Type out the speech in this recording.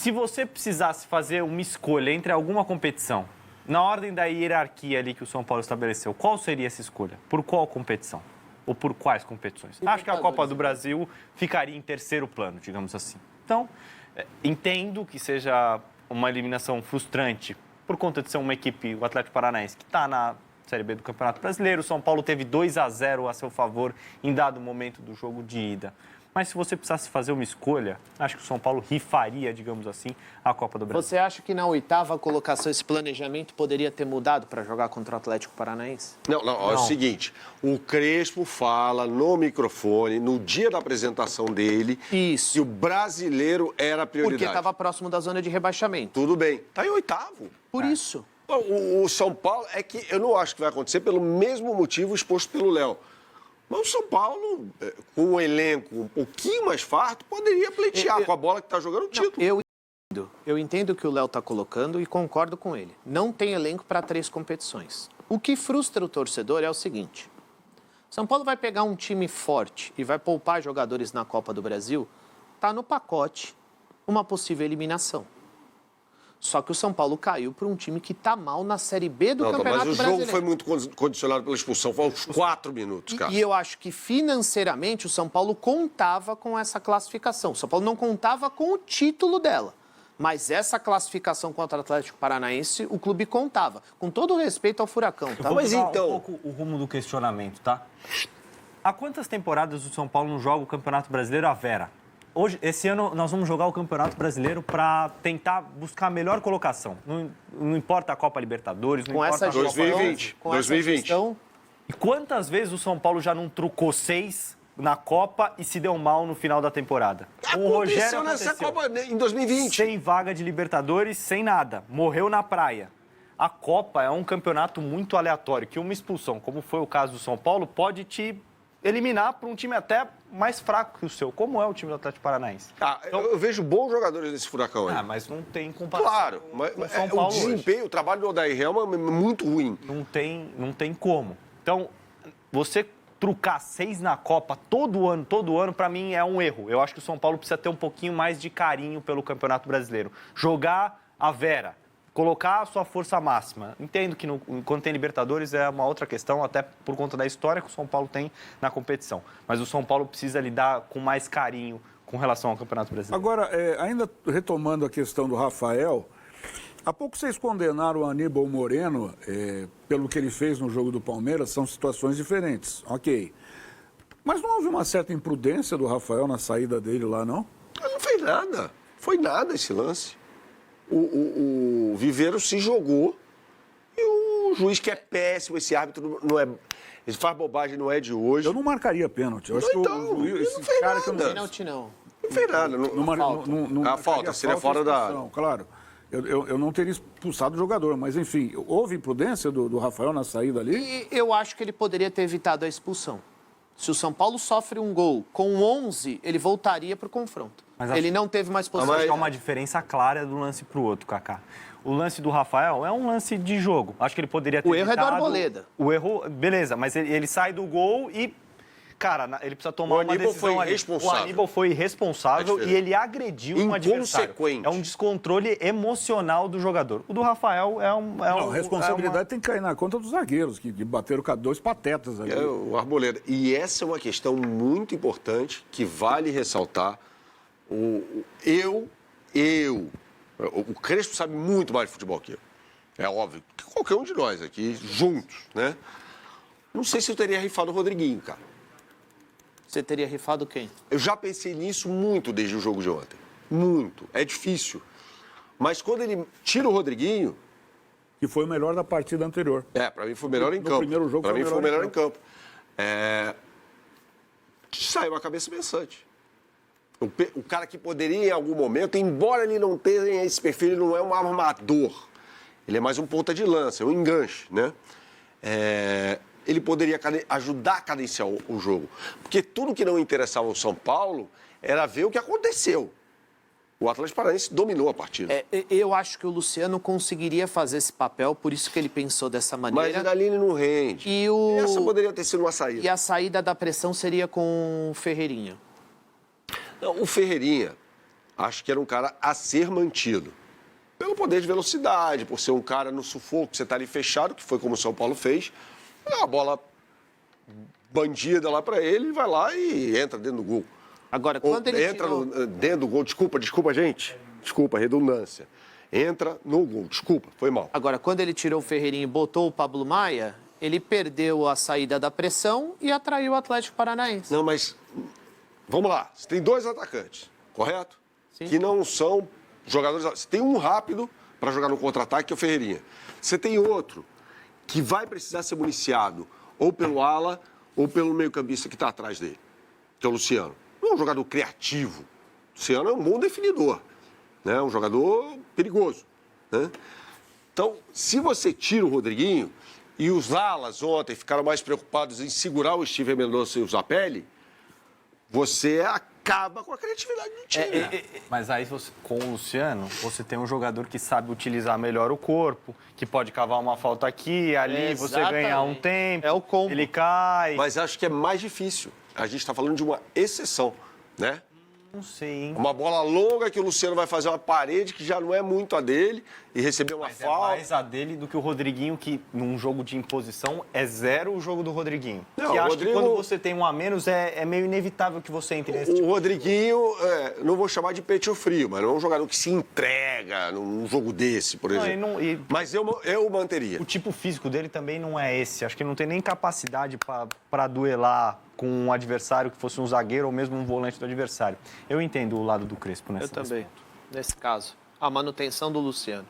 Se você precisasse fazer uma escolha entre alguma competição, na ordem da hierarquia ali que o São Paulo estabeleceu, qual seria essa escolha? Por qual competição? Ou por quais competições? Acho que a Copa do Brasil ficaria em terceiro plano, digamos assim. Então, entendo que seja uma eliminação frustrante por conta de ser uma equipe, o Atlético Paranaense, que está na Série B do Campeonato Brasileiro. O São Paulo teve 2-0 a seu favor em dado momento do jogo de ida. Mas se você precisasse fazer uma escolha, acho que o São Paulo rifaria, digamos assim, a Copa do Brasil. Você acha que na oitava colocação esse planejamento poderia ter mudado para jogar contra o Atlético Paranaense? Não, é o seguinte, o Crespo fala no microfone, no dia da apresentação dele, Isso. que o brasileiro era a prioridade. Porque estava próximo da zona de rebaixamento. Tudo bem, está em oitavo. Por isso. O São Paulo, é que eu não acho que vai acontecer pelo mesmo motivo exposto pelo Léo. Mas o São Paulo, com um elenco um pouquinho mais farto, poderia pleitear com a bola que está jogando o título. Eu entendo o que o Léo está colocando e concordo com ele. Não tem elenco para 3 competições. O que frustra o torcedor é o seguinte. São Paulo vai pegar um time forte e vai poupar jogadores na Copa do Brasil, está no pacote uma possível eliminação. Só que o São Paulo caiu para um time que está mal na Série B do Campeonato Brasileiro. Mas o jogo foi muito condicionado pela expulsão. Foi uns 4 minutos, cara. E eu acho que financeiramente o São Paulo contava com essa classificação. O São Paulo não contava com o título dela. Mas essa classificação contra o Atlético Paranaense, o clube contava. Com todo o respeito ao Furacão, tá? Mas então... um pouco o rumo do questionamento, tá? Há quantas temporadas o São Paulo não joga o Campeonato Brasileiro à Vera? Esse ano nós vamos jogar o Campeonato Brasileiro para tentar buscar a melhor colocação. Não importa a Copa Libertadores, não importa a Copa 2020. Com essa gestão. E quantas vezes o São Paulo já não trucou 6 na Copa e se deu mal no final da temporada? O Rogério nessa Copa em 2020. Sem vaga de Libertadores, sem nada. Morreu na praia. A Copa é um campeonato muito aleatório, que uma expulsão, como foi o caso do São Paulo, pode te eliminar para um time até mais fraco que o seu, como é o time do Atlético Paranaense. Então, eu vejo bons jogadores nesse Furacão aí. Mas não tem comparação. Claro, mas o desempenho, hoje. O trabalho do Odair Helman é muito ruim. Não tem como. Então, você trucar 6 na Copa todo ano, para mim é um erro. Eu acho que o São Paulo precisa ter um pouquinho mais de carinho pelo Campeonato Brasileiro. Jogar a Vera. Colocar a sua força máxima. Entendo que quando tem Libertadores é uma outra questão, até por conta da história que o São Paulo tem na competição. Mas o São Paulo precisa lidar com mais carinho com relação ao Campeonato Brasileiro. Agora, ainda retomando a questão do Rafael, há pouco vocês condenaram o Aníbal Moreno pelo que ele fez no jogo do Palmeiras, são situações diferentes, ok. Mas não houve uma certa imprudência do Rafael na saída dele lá, não? Não fez nada. Foi nada esse lance. O Viveiro se jogou e o juiz, que é péssimo, esse árbitro não é... Ele faz bobagem, não é de hoje. Eu não marcaria pênalti. Eu acho que esse não fez cara nada. que eu Pênalti não. Não fez nada. A falta seria fora da área. Claro. Eu não teria expulsado o jogador, mas enfim, houve imprudência do Rafael na saída ali? E eu acho que ele poderia ter evitado a expulsão. Se o São Paulo sofre um gol com 11, ele voltaria para o confronto. Ele não teve mais posição. Mas há uma diferença clara do lance para o outro, Kaká. O lance do Rafael é um lance de jogo. Acho que ele poderia ter evitado... O erro é do Arboleda. O erro, beleza, mas ele sai do gol e... Cara, ele precisa tomar uma decisão ali. O Aníbal foi irresponsável e ele agrediu um adversário. É um descontrole emocional do jogador. O do Rafael Não, a responsabilidade tem que cair na conta dos zagueiros, que bateram com 2 patetas ali. O Arboleda. E essa é uma questão muito importante que vale ressaltar. O Crespo sabe muito mais de futebol que eu. É óbvio que qualquer um de nós aqui, juntos, né? Não sei se eu teria rifado o Rodriguinho, cara. Você teria rifado quem? Eu já pensei nisso muito desde o jogo de ontem. Muito. É difícil. Mas quando ele tira o Rodriguinho... Que foi o melhor da partida anterior. Para mim foi o melhor em campo. No primeiro jogo para mim foi o melhor em campo. Saiu a cabeça pensante. O cara que poderia em algum momento, embora ele não tenha esse perfil, ele não é um armador. Ele é mais um ponta de lança, um enganche, né? Ele poderia ajudar a cadenciar o jogo. Porque tudo que não interessava ao São Paulo era ver o que aconteceu. O Atlético Paranaense dominou a partida. Eu acho que o Luciano conseguiria fazer esse papel, por isso que ele pensou dessa maneira. Mas o Daline não rende. Essa poderia ter sido uma saída. E a saída da pressão seria com o Ferreirinha. Não, o Ferreirinha, Acho que era um cara a ser mantido. Pelo poder de velocidade, por ser um cara no sufoco, você está ali fechado, que foi como o São Paulo fez. A bola bandida lá para ele vai lá e entra dentro do gol. Agora, Ou quando ele entra tirou... dentro do gol. Desculpa, gente. Desculpa, redundância. Entra no gol. Desculpa, foi mal. Agora, quando ele tirou o Ferreirinha e botou o Pablo Maia, ele perdeu a saída da pressão e atraiu o Atlético Paranaense. Não, mas vamos lá. Você tem 2 atacantes, correto? Sim. Que não são jogadores... Você tem um rápido para jogar no contra-ataque, que é o Ferreirinha. Você tem outro que vai precisar ser municiado ou pelo ala ou pelo meio-campista que está atrás dele, que é o Luciano. Não é um jogador criativo. O Luciano é um bom definidor, né? Um jogador perigoso, né? Então, se você tira o Rodriguinho e os alas ontem ficaram mais preocupados em segurar o Steven Mendonça e o Zapelli, você acaba com a criatividade do time. Mas aí, com o Luciano, você tem um jogador que sabe utilizar melhor o corpo, que pode cavar uma falta aqui, ali, você ganha um tempo, É o combo. ele cai. Mas acho que é mais difícil. A gente está falando de uma exceção, né? Não sei, hein? Uma bola longa que o Luciano vai fazer uma parede que já não é muito a dele e receber uma Mas é falta. mais a dele do que o Rodriguinho, que num jogo de imposição é 0 o jogo do Rodriguinho. Não, que o acho Rodrigo- que quando você tem um a menos é meio inevitável que você entre nesse O tipo. Rodriguinho, não vou chamar de peito frio, mas não é um jogador que se entrega num jogo desse, por exemplo. e não- e- Mas eu manteria. O tipo físico dele também não é esse. Acho que ele não tem nem capacidade para duelar com um adversário que fosse um zagueiro ou mesmo um volante do adversário. Eu entendo o lado do Crespo nessa. Eu também, nesse caso. A manutenção do Luciano.